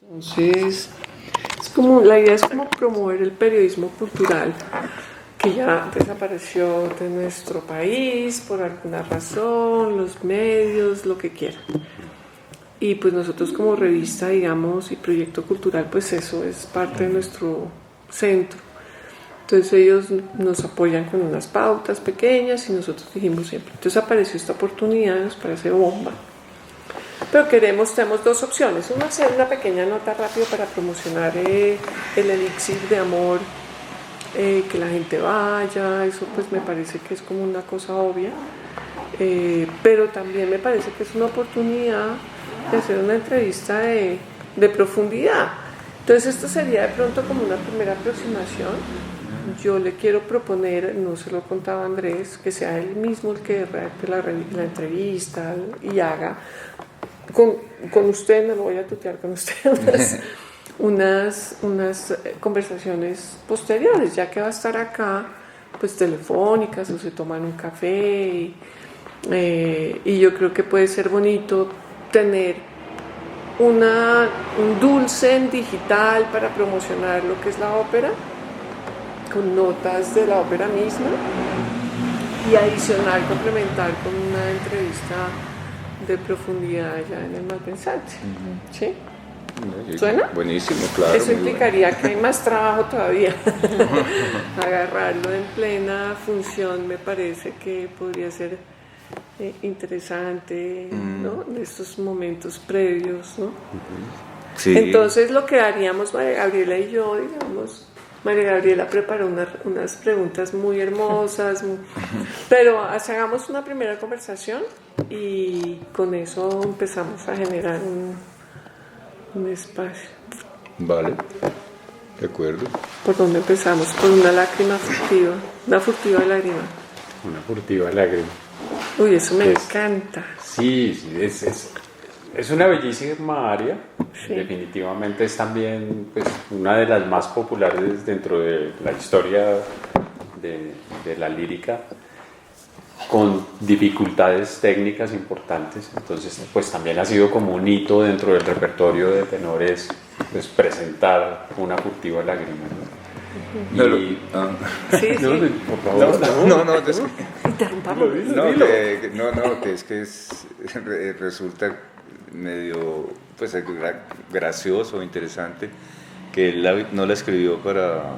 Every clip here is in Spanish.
Entonces, la idea es como promover el periodismo cultural que ya desapareció de nuestro país por alguna razón, los medios, lo que quieran. Y pues nosotros como revista, digamos, y proyecto cultural, pues eso es parte de nuestro centro. Entonces ellos nos apoyan con unas pautas pequeñas y nosotros dijimos siempre. Entonces apareció esta oportunidad, nos parece bomba. Pero tenemos dos opciones. Una, hacer una pequeña nota rápida para promocionar el elixir de amor, que la gente vaya, eso pues me parece que es como una cosa obvia. Pero también me parece que es una oportunidad de hacer una entrevista de profundidad. Entonces esto sería de pronto como una primera aproximación. Yo le quiero proponer, no se lo he contado a Andrés, que sea él mismo el que redacte la entrevista y haga con usted, no lo voy a tutear con usted, unas conversaciones posteriores, ya que va a estar acá, pues telefónicas o se toman un café y yo creo que puede ser bonito tener un dulce en digital para promocionar lo que es la ópera, con notas de la ópera misma y adicional complementar con una entrevista de profundidad ya en el Malpensante. ¿Sí? ¿Suena? Buenísimo, claro. Eso implicaría que hay más trabajo todavía. Agarrarlo en plena función me parece que podría ser interesante, ¿no? En estos momentos previos, ¿no? Sí. Entonces lo que haríamos María Gabriela y yo, digamos, María Gabriela preparó unas preguntas muy hermosas, pero hagamos una primera conversación y con eso empezamos a generar un espacio. Vale, de acuerdo. ¿Por dónde empezamos? Por una lágrima furtiva, una furtiva lágrima. Una furtiva lágrima. Uy, eso me encanta. Sí, es una bellísima área. Sí. Definitivamente es también pues, una de las más populares dentro de la historia de la lírica, con dificultades técnicas importantes. Entonces pues también ha sido como un hito dentro del repertorio de tenores, pues, presentar una furtiva lágrima, ¿no? Sí, sí. Por favor. Interrumpamos. Que es que resulta medio pues gracioso, interesante, que él no la escribió para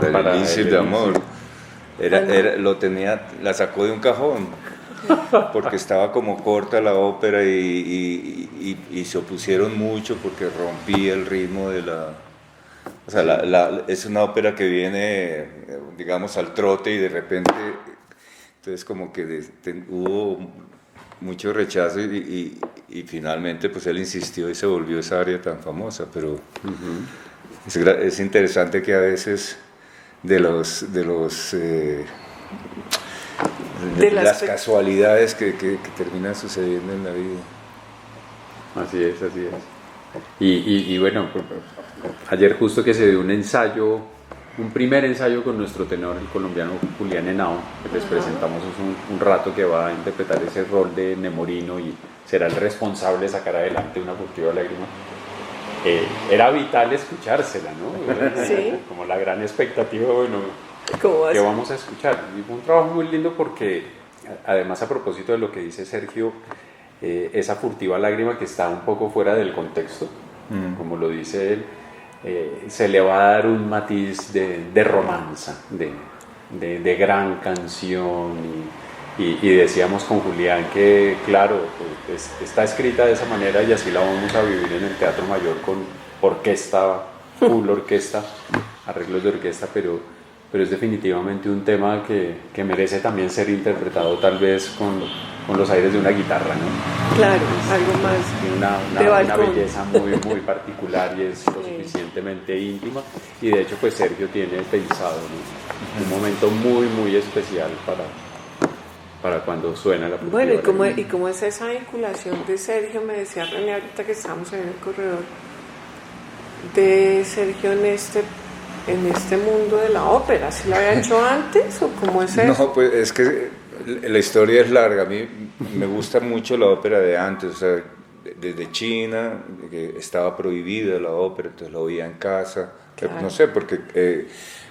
el elixir de amor. La sacó de un cajón porque estaba como corta la ópera y se opusieron mucho porque rompía el ritmo de la... O sea, es una ópera que viene, digamos, al trote y de repente, entonces como que hubo mucho rechazo y finalmente pues él insistió y se volvió esa área tan famosa, pero es interesante que a veces de las casualidades que terminan sucediendo en la vida. Así es. Y bueno, ayer justo que se dio un primer ensayo con nuestro tenor, el colombiano Julián Henao, que les presentamos un rato, que va a interpretar ese rol de Nemorino y será el responsable de sacar adelante una furtiva lágrima. Era vital escuchársela, ¿no? Sí. Como la gran expectativa, bueno, que vamos a escuchar. Y fue un trabajo muy lindo porque, además, a propósito de lo que dice Sergio, esa furtiva lágrima que está un poco fuera del contexto, como lo dice él, se le va a dar un matiz de romanza, de gran canción y decíamos con Julián que claro, pues, está escrita de esa manera y así la vamos a vivir en el Teatro Mayor con orquesta, full orquesta, arreglos de orquesta, pero es definitivamente un tema que merece también ser interpretado tal vez con los aires de una guitarra, ¿no? Claro, algo más una belleza muy particular y es lo suficientemente íntima, y de hecho pues Sergio tiene pensado, ¿no? Un momento muy especial para cuando suena la furtiva. Bueno, y cómo es esa vinculación de Sergio, me decía René ahorita que estábamos en el corredor, de Sergio en este mundo de la ópera. ¿Sí lo había hecho antes o cómo es eso? No, pues es que la historia es larga. A mí me gusta mucho la ópera de antes. O sea, desde China, que estaba prohibida la ópera, entonces la oía en casa. Claro. No sé, porque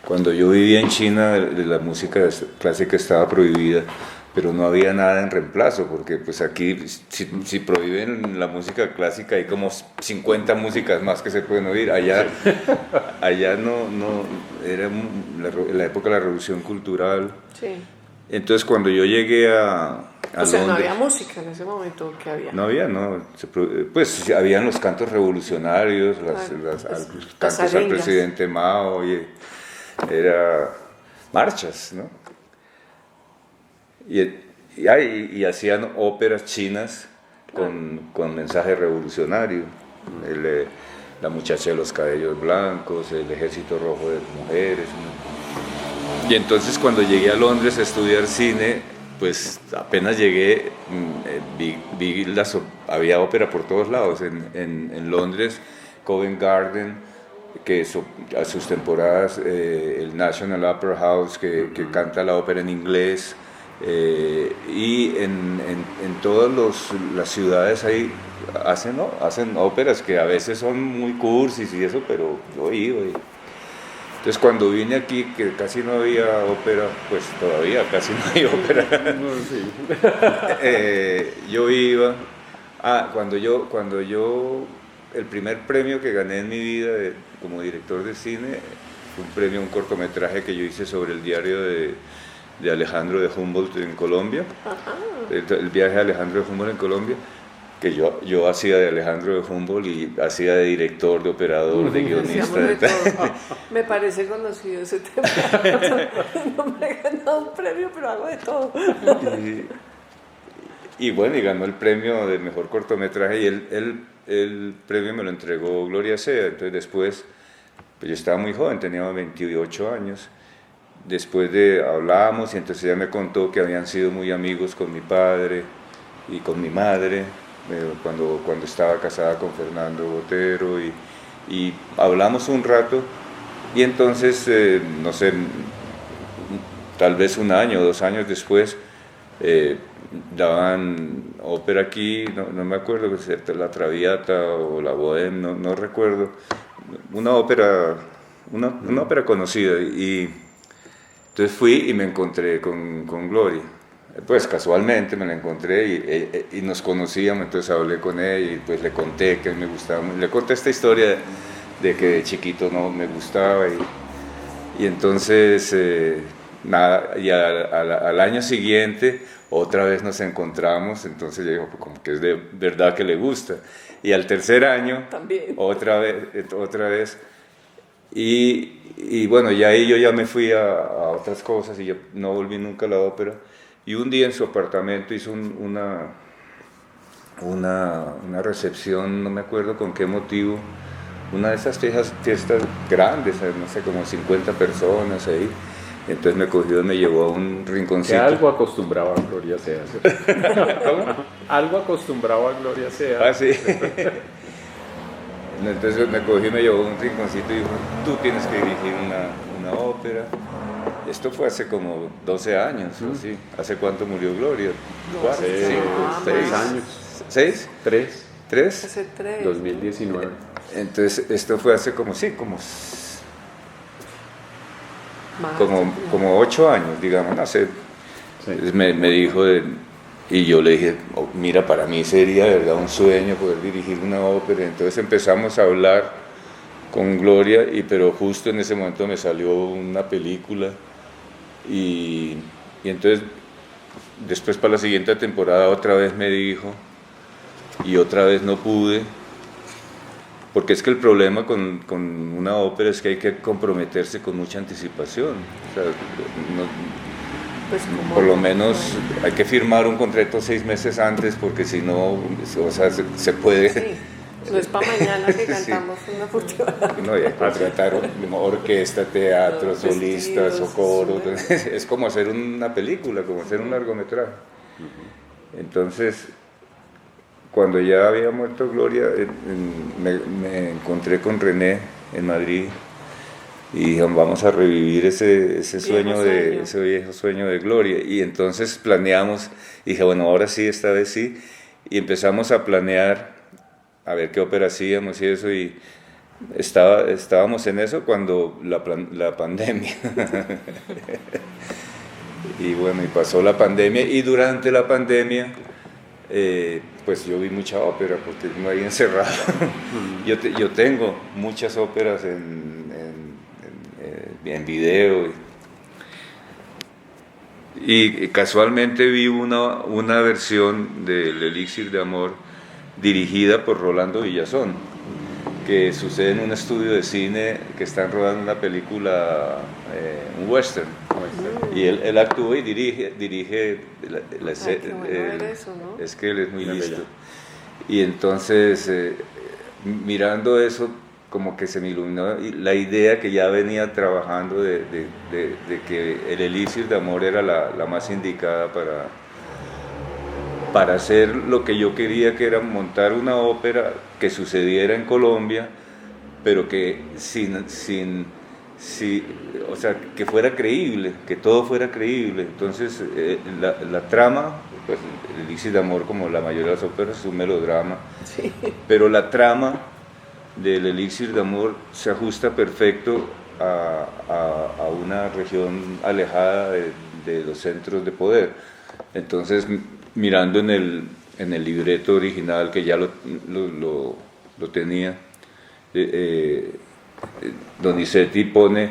cuando yo vivía en China la música clásica estaba prohibida, pero no había nada en reemplazo, porque pues aquí si prohíben la música clásica hay como 50 músicas más que se pueden oír. Allá no era la época de la Revolución Cultural. Sí. Entonces cuando yo llegué a Londres, no había música en ese momento, ¿qué había? No había, no. Pues habían los cantos revolucionarios, los cantos al presidente Mao, y era marchas, ¿no? Y hacían óperas chinas con mensaje revolucionario. La muchacha de los cabellos blancos, el ejército rojo de mujeres, ¿no? Y entonces cuando llegué a Londres a estudiar cine, pues apenas llegué, había ópera por todos lados. En Londres, Covent Garden, que a sus temporadas, el National Opera House, que canta la ópera en inglés, y en todas las ciudades ahí hacen óperas que a veces son muy cursis y eso, pero yo iba. Entonces cuando vine aquí, que casi no había ópera, pues todavía casi no hay ópera, yo iba. Cuando yo, el primer premio que gané en mi vida como director de cine fue un premio, un cortometraje que yo hice sobre el diario de Alejandro de Humboldt en Colombia, el viaje de Alejandro de Humboldt en Colombia, que yo hacía de Alejandro de Humboldt y hacía de director, de operador, de guionista. Me parece conocido ese tema. No me he ganado un premio, pero hago de todo. Y bueno, y ganó el premio del mejor cortometraje, y el premio me lo entregó Gloria Sea. Entonces después, pues yo estaba muy joven, tenía 28 años. Después hablamos y entonces ella me contó que habían sido muy amigos con mi padre y con mi madre, cuando estaba casada con Fernando Botero, y hablamos un rato, y entonces, no sé, tal vez 1 año o 2 años después, daban ópera aquí, no me acuerdo, la Traviata o la Bohème, no recuerdo, una ópera conocida, y entonces fui y me encontré con Gloria. Pues casualmente me la encontré y nos conocíamos, entonces hablé con ella y pues le conté que me gustaba, le conté esta historia de que de chiquito no me gustaba, y entonces nada, y al año siguiente otra vez nos encontramos, entonces yo digo, pues como que es de verdad que le gusta, y al tercer año también otra vez. Y bueno, ya ahí yo ya me fui a otras cosas y yo no volví nunca a la ópera. Y un día en su apartamento hizo una recepción, no me acuerdo con qué motivo, una de esas fiestas grandes, no sé, como 50 personas ahí. Entonces me cogió y me llevó a un rinconcito. Que algo acostumbraba a Gloria Sea. ¿Cómo? Algo acostumbraba a Gloria Sea. Ah, sí. Entonces me cogió y me llevó a un rinconcito y dijo, tú tienes que dirigir una ópera. Esto fue hace como 12 años, ¿o sí? ¿Hace cuánto murió Gloria? 4, 6 años. ¿6? 3. ¿3? Hace 3. 2019. Entonces esto fue hace como 8 años, digamos, no sé. Sí. Me dijo, y yo le dije, mira, para mí sería de verdad un sueño poder dirigir una ópera. Entonces empezamos a hablar con Gloria, pero justo en ese momento me salió una película, y entonces después para la siguiente temporada otra vez me dijo, y otra vez no pude, porque es que el problema con una ópera es que hay que comprometerse con mucha anticipación. O sea, pues por lo menos hay que firmar un contrato 6 meses antes, porque si no, o sea, se puede... Sí. No es para mañana que cantamos una futura. No, y hay que contratar orquesta, teatro, solistas o coros. Es como hacer una película, como hacer un largometraje. Entonces, cuando ya había muerto Gloria, me encontré con René en Madrid y dijeron, vamos a revivir ese viejo sueño de Gloria. Y entonces planeamos, y dije, bueno, ahora sí, esta vez sí, y empezamos a planear a ver qué ópera hacíamos y eso, y estábamos en eso cuando la pandemia. Y bueno, y pasó la pandemia, y durante la pandemia pues yo vi mucha ópera porque me había encerrado. Yo tengo muchas óperas en video, y casualmente vi una versión del Elixir de Amor dirigida por Rolando Villazón, que sucede en un estudio de cine que están rodando una película, un western, y él actúa y dirige la escena. Es que él es muy listo. Y entonces, mirando eso, como que se me iluminó la idea que ya venía trabajando de que el Elixir de Amor era la más indicada para hacer lo que yo quería, que era montar una ópera que sucediera en Colombia, pero que o sea, que fuera creíble, que todo fuera creíble. Entonces, la trama, pues el Elixir de Amor, como la mayoría de las óperas, es un melodrama, sí, pero la trama del Elixir de Amor se ajusta perfecto a una región alejada de los centros de poder. Entonces, mirando en el libreto original, que ya lo tenía, Donizetti pone,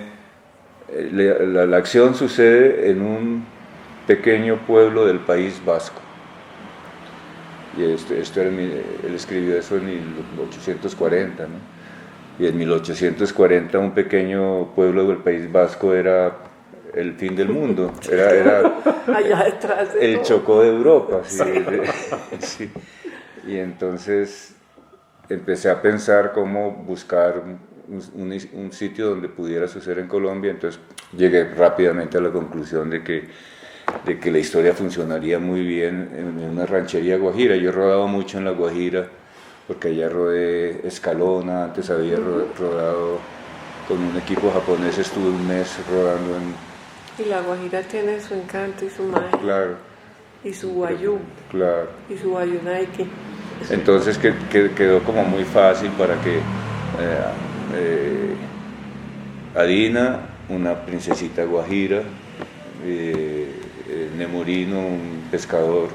la acción sucede en un pequeño pueblo del País Vasco. Y él escribió eso en 1840, ¿no? Y en 1840 un pequeño pueblo del País Vasco era el fin del mundo, era allá detrás el Chocó de Europa. ¿Sí? Sí. Y entonces empecé a pensar cómo buscar un sitio donde pudiera suceder en Colombia. Entonces llegué rápidamente a la conclusión de que la historia funcionaría muy bien en una ranchería guajira. Yo he rodado mucho en la Guajira, porque allá rodé Escalona, antes había rodado con un equipo japonés, estuve un mes rodando en... Y la Guajira tiene su encanto y su magia. Claro. Y su guayú. Claro. Y su guayunaiki. Entonces quedó como muy fácil para que Adina, una princesita guajira, Nemorino, un pescador,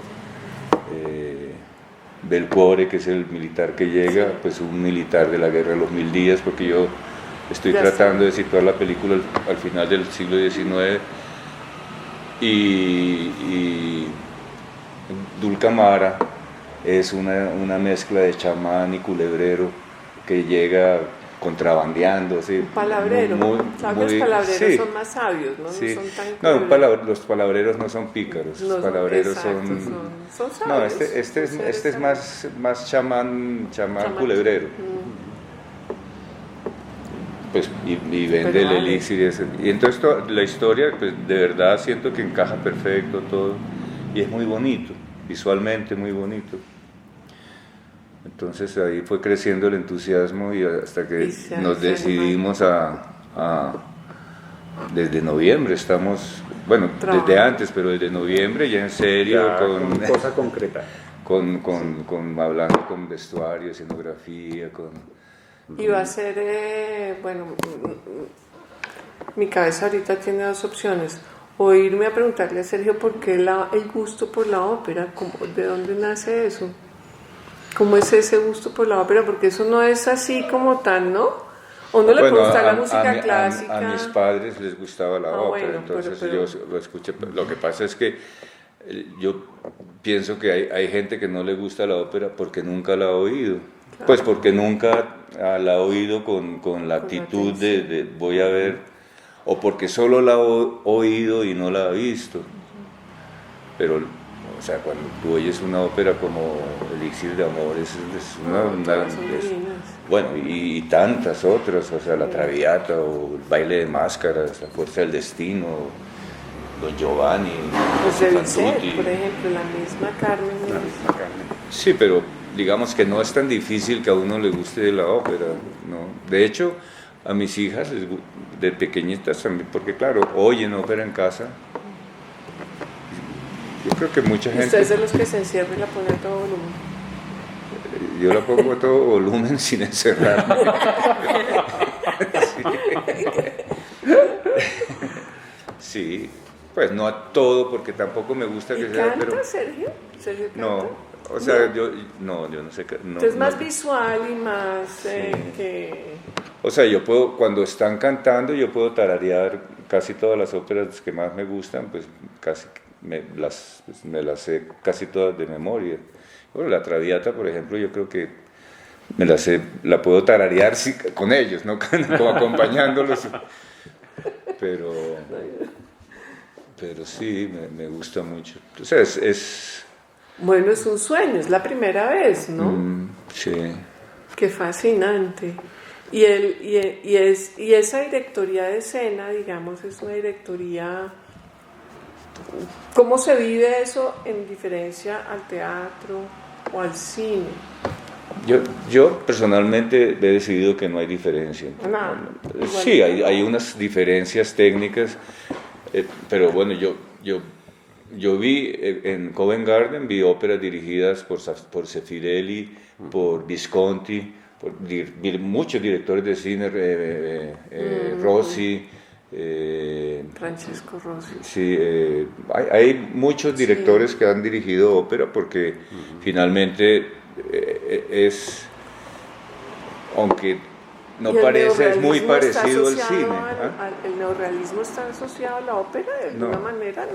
Belcore, que es el militar que llega, pues un militar de la Guerra de los 1000 días, porque yo estoy tratando de situar la película al final del siglo XIX, y Dulcamara es una mezcla de chamán y culebrero que llega contrabandeando, ¿sí? Palabrero. Los palabreros sí, son más sabios, ¿no? Sí. No son tan los palabreros no son pícaros, no, los palabreros son sabios. No, este es más chamán culebrero. Pues, y vende el elixir y eso. Y entonces la historia, pues, de verdad siento que encaja perfecto todo, y es muy bonito, visualmente muy bonito. Entonces ahí fue creciendo el entusiasmo, y hasta que nos decidimos desde noviembre estamos, bueno, desde antes, pero desde noviembre ya en serio, ya, con cosa concreta. Hablando con vestuario, escenografía, Y va a ser, bueno, mi cabeza ahorita tiene dos opciones: o irme a preguntarle a Sergio por qué el gusto por la ópera, ¿de dónde nace eso? ¿Cómo es ese gusto por la ópera? Porque eso no es así como tan, ¿no? ¿O no le puede gustar la música clásica? A mis padres les gustaba la ópera, bueno, entonces pero... yo lo escuché. Lo que pasa es que yo pienso que hay gente que no le gusta la ópera porque nunca la ha oído. Claro. Pues porque nunca la ha oído con la actitud de voy a ver, o porque solo la ha oído y no la ha visto. Pero, o sea, cuando tú oyes una ópera como Elixir de Amor, bueno, y tantas otras, o sea, La Traviata, o El Baile de Máscaras, La Fuerza del Destino, Don Giovanni, pues de Bizet, por ejemplo, la misma Carmen. Sí, pero digamos que no es tan difícil que a uno le guste la ópera, ¿no? De hecho, a mis hijas, de pequeñitas también, porque claro, oyen ópera en casa. Yo creo que mucha gente... ¿Ustedes de los que se encierran y la ponen a todo volumen? Yo la pongo a todo volumen sin encerrarme. Sí, pues no a todo, porque tampoco me gusta que sea... ¿Canta, pero Sergio? ¿Sergio canta? No, o sea, yo no sé... No, entonces más visual y más que... O sea, yo puedo, cuando están cantando, yo puedo tararear casi todas las óperas que más me gustan, pues casi me las sé casi todas de memoria. Bueno, la Traviata, por ejemplo, yo creo que la puedo tararear con ellos, ¿no? Como acompañándolos. Pero sí, me gusta mucho. Entonces Bueno, es un sueño, es la primera vez, ¿no? Sí. Qué fascinante. Y esa directoría de escena, digamos, es una directoría... ¿Cómo se vive eso en diferencia al teatro o al cine? Yo personalmente he decidido que no hay diferencia. Sí, hay unas diferencias técnicas, pero bueno, yo vi en Covent Garden, vi óperas dirigidas por Zeffirelli, por Visconti, vi muchos directores de cine, Rossi, Francesco Rossi. Sí, hay muchos directores que han dirigido ópera porque finalmente aunque no parece, es muy parecido al cine. ¿El neorrealismo está asociado a la ópera de alguna manera?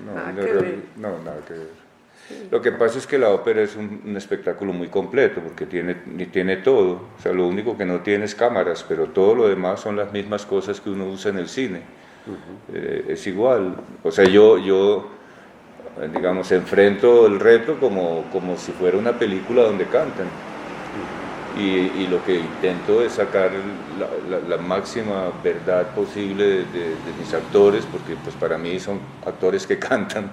Nada que ver. No, nada que ver. Sí. Lo que pasa es que la ópera es un espectáculo muy completo porque tiene todo. O sea, lo único que no tiene es cámaras, pero todo lo demás son las mismas cosas que uno usa en el cine. Es igual. O sea, yo digamos, enfrento el reto como si fuera una película donde cantan. Y lo que intento es sacar la máxima verdad posible de mis actores, porque pues para mí son actores que cantan.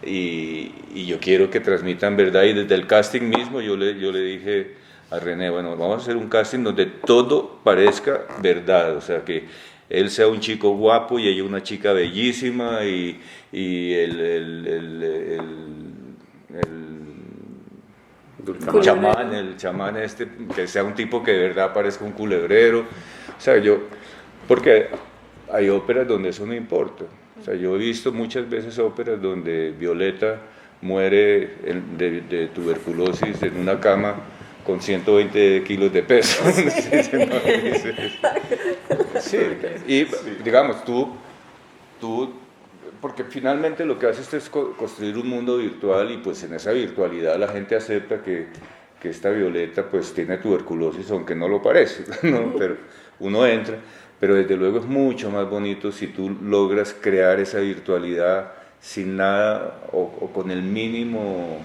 Y yo quiero que transmitan verdad, y desde el casting mismo yo le dije a René, bueno, vamos a hacer un casting donde todo parezca verdad, o sea, que él sea un chico guapo y ella una chica bellísima, y el chamán que sea un tipo que de verdad parezca un culebrero, o sea, porque hay óperas donde eso no importa. O sea, yo he visto muchas veces óperas donde Violeta muere de tuberculosis en una cama con 120 kilos de peso. Sí, y digamos, tú, porque finalmente lo que haces es construir un mundo virtual, y pues en esa virtualidad la gente acepta que esta Violeta pues tiene tuberculosis, aunque no lo parece, ¿no? Pero uno entra. Pero desde luego es mucho más bonito si tú logras crear esa virtualidad sin nada o con el mínimo.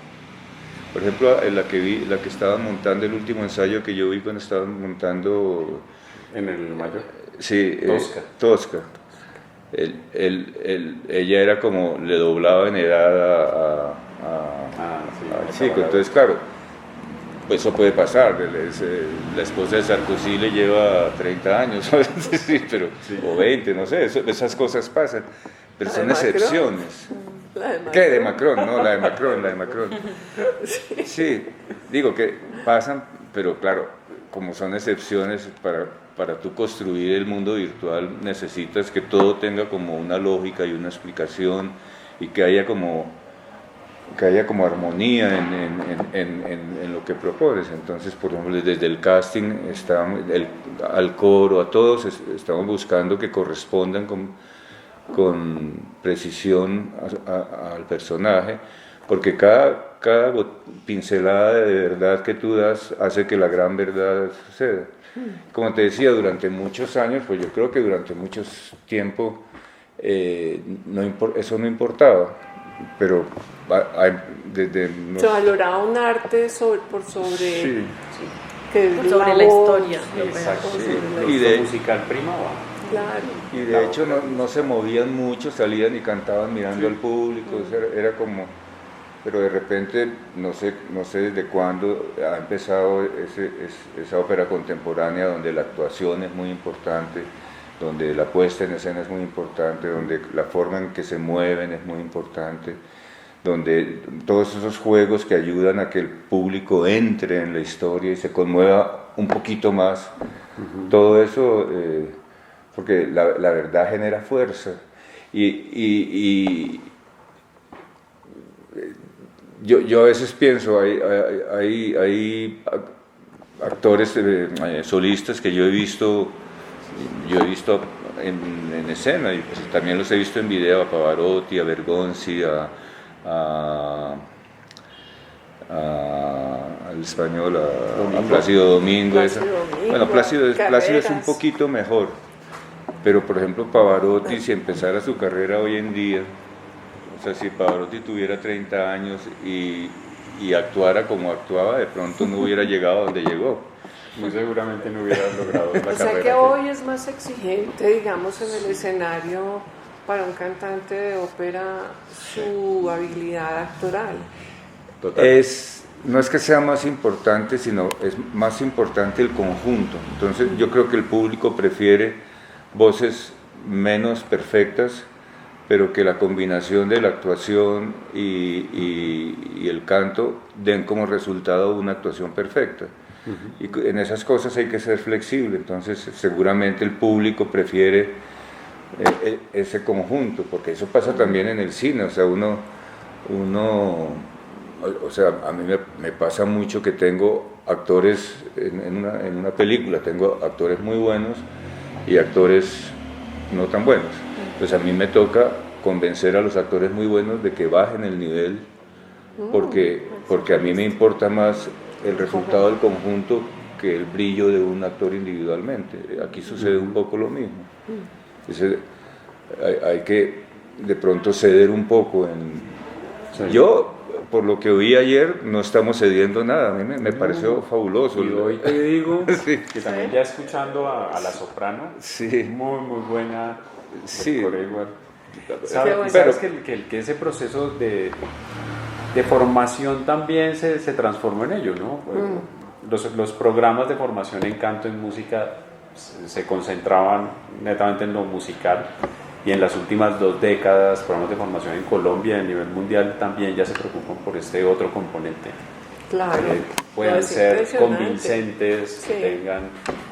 Por ejemplo, la que estaban montando, el último ensayo que yo vi cuando estaban montando... ¿En el Mayor? Sí, Tosca. Ella era como, le doblaba en edad a chico, entonces claro, pues eso puede pasar. La esposa de Sarkozy le lleva 30 años, sí, pero, o 20, no sé, esas cosas pasan, pero son excepciones. ¿Qué? ¿De Macron? No, la de Macron. Sí, digo que pasan, pero claro, como son excepciones, para tú construir el mundo virtual necesitas que todo tenga como una lógica y una explicación, y que haya como armonía en lo que propones. Entonces, por ejemplo, desde el casting al coro, a todos estamos buscando que correspondan con precisión al personaje, porque cada pincelada de verdad que tú das hace que la gran verdad suceda. Como te decía, durante muchos años, pues yo creo que durante mucho tiempo eso no importaba, pero se valoraba un arte por sobre la historia. Exacto. Sí. Y de musical primaba. Claro. Y de hecho no se movían mucho, salían y cantaban mirando al público, era como... Pero de repente, no sé desde cuándo ha empezado esa ópera contemporánea donde la actuación es muy importante, donde la puesta en escena es muy importante, donde la forma en que se mueven es muy importante, donde todos esos juegos que ayudan a que el público entre en la historia y se conmueva un poquito más, todo eso, porque la verdad genera fuerza. Y yo a veces pienso, hay actores solistas que yo he visto en escena, y pues también los he visto en video, a Pavarotti, a Bergonzi, al español, a Plácido Domingo. Bueno, Plácido es un poquito mejor, pero por ejemplo Pavarotti, si empezara su carrera hoy en día, o sea, si Pavarotti tuviera 30 años y actuara como actuaba, de pronto no hubiera llegado a donde llegó. Muy seguramente no hubiera logrado la carrera. O sea que hoy es más exigente, digamos, en el escenario para un cantante de ópera su habilidad actoral. Total. No es que sea más importante, sino es más importante el conjunto. Entonces yo creo que el público prefiere voces menos perfectas, pero que la combinación de la actuación y el canto den como resultado una actuación perfecta. Y en esas cosas hay que ser flexible, entonces seguramente el público prefiere ese conjunto, porque eso pasa también en el cine, o sea, o sea, a mí me pasa mucho que tengo actores en una película, tengo actores muy buenos y actores no tan buenos. Pues a mí me toca convencer a los actores muy buenos de que bajen el nivel, porque a mí me importa más el resultado del conjunto que el brillo de un actor individualmente. Aquí sucede un poco lo mismo. Entonces, hay que de pronto ceder un poco en... Yo, por lo que oí ayer, no estamos cediendo nada. A mí me pareció fabuloso. Y hoy te digo sí. que también ya escuchando a la soprano, sí. muy buena. Sí. ¿Sabes que ese proceso de formación también se transformó en ello, ¿no? Los programas de formación en canto, en música, se concentraban netamente en lo musical, y en las últimas 2 décadas, programas de formación en Colombia a nivel mundial también ya se preocupan por este otro componente. Claro. Pueden ser convincentes, sí.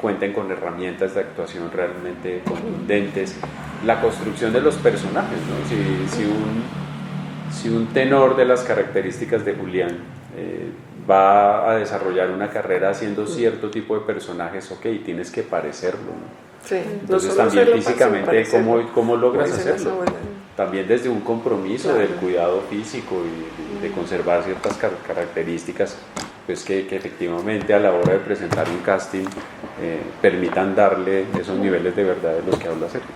Cuenten con herramientas de actuación realmente contundentes. La construcción de los personajes, ¿no? Si un tenor de las características de Julián va a desarrollar una carrera haciendo cierto tipo de personajes, ok, tienes que parecerlo, ¿no? Sí. Entonces también físicamente, ¿cómo logras hacerlo? También desde un compromiso del cuidado físico y de conservar ciertas características, pues que efectivamente a la hora de presentar un casting permitan darle esos niveles de verdad de los que habla Sergio.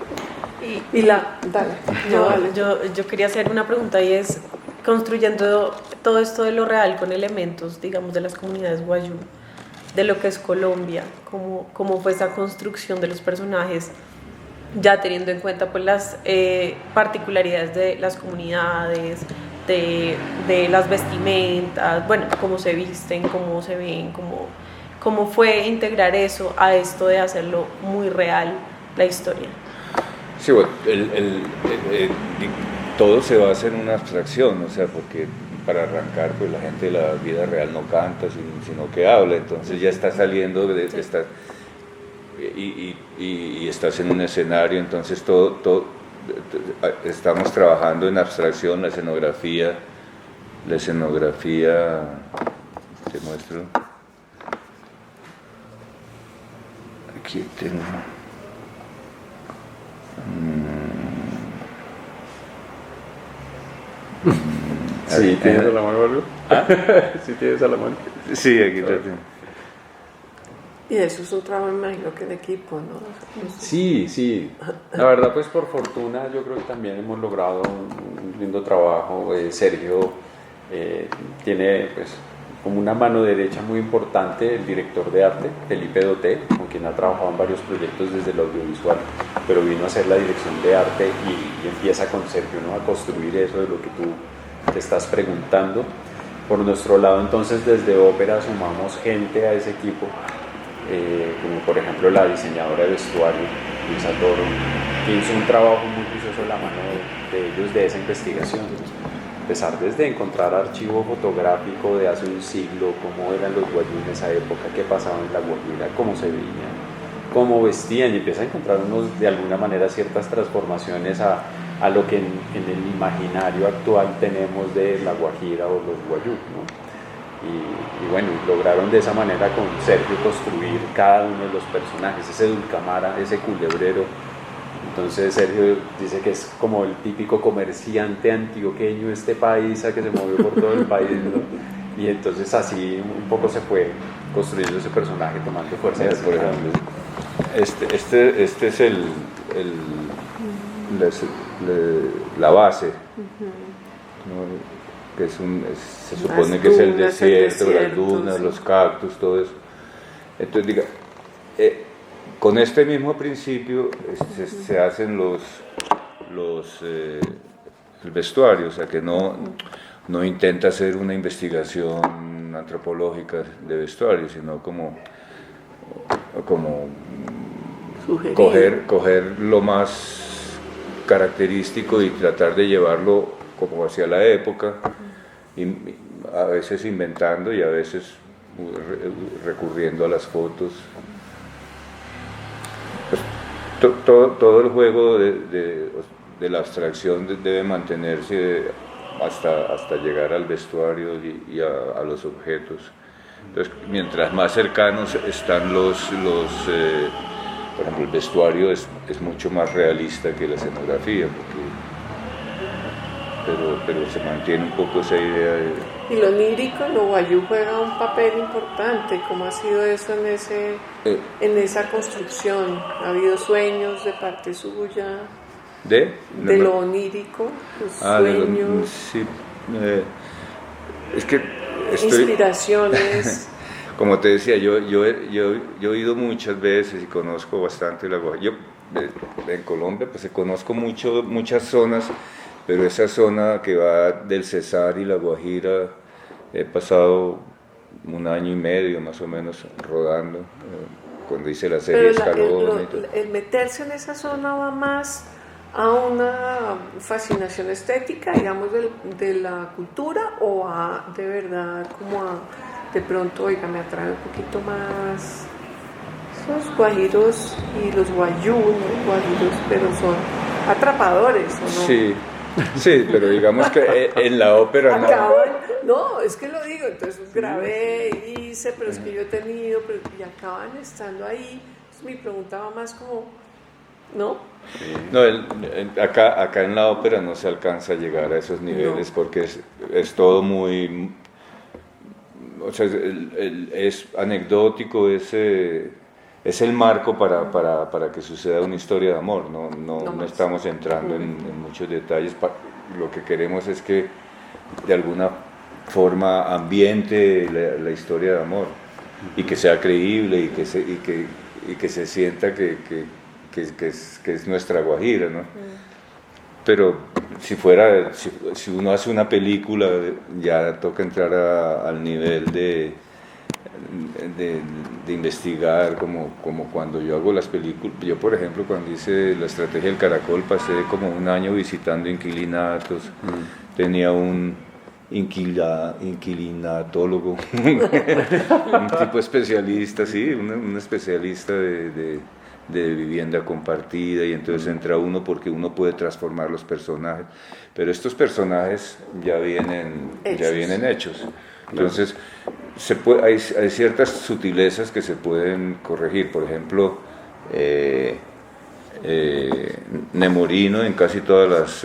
Yo quería hacer una pregunta, y es, construyendo todo esto de lo real con elementos, digamos, de las comunidades wayuu, de lo que es Colombia, cómo fue esa construcción de los personajes, ya teniendo en cuenta pues las particularidades de las comunidades, de las vestimentas, bueno, cómo se visten, cómo se ven, cómo fue integrar eso a esto de hacerlo muy real, la historia. Sí, bueno, todo se basa en una abstracción, o sea, porque para arrancar, pues la gente de la vida real no canta, sino que habla, entonces ya está saliendo y estás en un escenario, entonces todo estamos trabajando en abstracción, la escenografía, te muestro, aquí tengo. ¿Sí tienes a la mano algo? ¿Ah? ¿Sí tienes a la mano? Sí, aquí lo tengo. Y eso es un trabajo, me imagino, que de equipo, ¿no? Sí. La verdad, pues por fortuna, yo creo que también hemos logrado un lindo trabajo. Sergio tiene pues como una mano derecha muy importante, el director de arte, Felipe Doté, con quien ha trabajado en varios proyectos desde el audiovisual, pero vino a hacer la dirección de arte y empieza con Sergio, ¿no?, a construir eso de lo que tú te estás preguntando. Por nuestro lado, entonces, desde ópera sumamos gente a ese equipo, como por ejemplo la diseñadora de vestuario, Luisa Toro, que hizo un trabajo muy juicioso de la mano de ellos de esa investigación. empezar desde encontrar archivo fotográfico de hace un siglo, cómo eran los guayú en esa época, qué pasaba en la Guajira, cómo se veían, cómo vestían, y empieza a encontrar de alguna manera ciertas transformaciones a lo que en el imaginario actual tenemos de la Guajira o los guayú, ¿no? Y bueno, lograron de esa manera con Sergio construir cada uno de los personajes, ese Dulcamara, ese culebrero. Entonces Sergio dice que es como el típico comerciante antioqueño, este paisa que se movió por todo el país, ¿no? Y entonces así un poco se fue construyendo ese personaje, tomando fuerza. Por ejemplo, este es la base, ¿no? Que se supone que es el desierto, las dunas, sí, los cactus, todo eso. Entonces, diga, con este mismo principio se hacen el vestuario, o sea que no intenta hacer una investigación antropológica de vestuario, sino como coger lo más característico y tratar de llevarlo como hacia la época, y a veces inventando y a veces recurriendo a las fotos. Pues, todo el juego de la abstracción debe mantenerse hasta llegar al vestuario y a los objetos. Entonces, mientras más cercanos están por ejemplo, el vestuario es mucho más realista que la escenografía, pero se mantiene un poco esa idea de... Y lo lírico, lo guayú juega un papel importante. ¿Cómo ha sido eso en esa construcción? ¿Ha habido sueños de parte suya? ¿De lo onírico, los sueños? Sí, es que inspiraciones. Como te decía, yo he oído muchas veces y conozco bastante la Guajira. Yo en Colombia pues conozco muchas zonas, pero esa zona que va del Cesar y la Guajira, he pasado 1 año y medio más o menos rodando, cuando hice la serie Escalón. El meterse en esa zona va más a una fascinación estética, digamos, de la cultura, o a de verdad como a, de pronto, oiga, me atrae un poquito más esos guajiros y los guayú, ¿no? Guajiros, pero son atrapadores, ¿o no? Sí, pero digamos que en la ópera no, es que lo digo, entonces grabé, hice, pero es que yo he tenido, y acaban estando ahí. Entonces mi pregunta va más como, ¿no? No, acá en la ópera no se alcanza a llegar a esos niveles, porque es todo muy, o sea, es anecdótico, es el marco para que suceda una historia de amor, no estamos entrando en muchos detalles. Lo que queremos es que de alguna forma ambiente la historia de amor, y que sea creíble, y que se sienta que es nuestra Guajira, ¿no? Pero si uno hace una película, ya toca entrar al nivel de investigar, como cuando yo hago las películas. Yo, por ejemplo, cuando hice La Estrategia del Caracol, pasé como 1 año visitando inquilinatos. Tenía un inquilinatólogo, un tipo especialista, sí, un especialista de vivienda compartida, y entonces entra uno porque uno puede transformar los personajes, pero estos personajes ya vienen hechos. Entonces hay ciertas sutilezas que se pueden corregir. Por ejemplo, Nemorino, en casi todas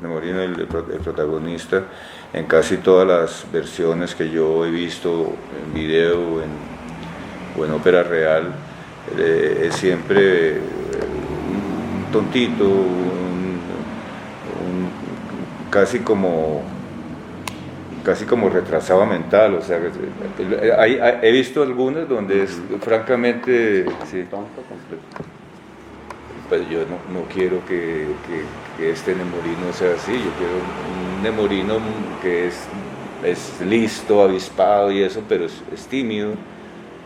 Nemorino, el protagonista, en casi todas las versiones que yo he visto en video o en ópera real, es siempre un tontito, casi como retrasado mental. O sea, he visto algunas donde es francamente, sí, pues yo no quiero que este Nemorino sea así. Yo quiero un Nemorino que es listo, avispado y eso, pero es tímido,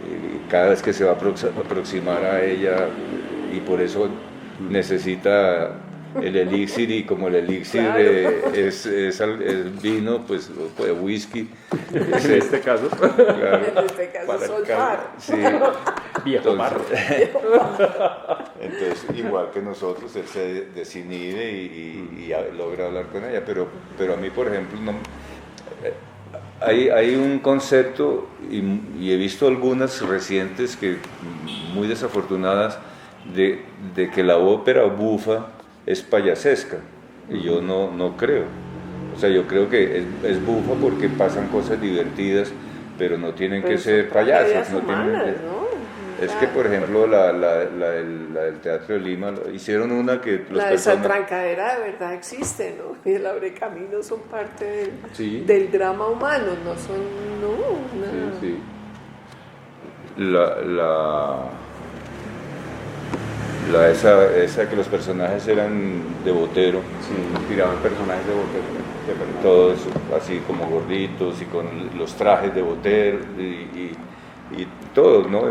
y cada vez que se va a aproximar a ella, y por eso necesita el elixir, y como el elixir Claro. es vino, pues whisky. En este caso. Claro, En este caso, para el soltar. Sí. Viejo barro. Entonces, igual que nosotros, él se desinhibe y logra hablar con ella, pero a mí, por ejemplo, no, hay un concepto, y he visto algunas recientes que muy desafortunadas, de que la ópera bufa es payasesca, y yo no creo. O sea, yo creo que es bufa porque pasan cosas divertidas, pero no tienen que ser payasos. No tienen ¿no? Es que, por ejemplo, la del Teatro de Lima, hicieron una que Esa trancadera de verdad existe, ¿no? Y el Abrecamino son parte del drama humano, no son, Sí. Esa que los personajes eran de Botero. Sí, inspirado en personajes de Botero. Todos así como gorditos y con los trajes de Botero y todo, ¿no?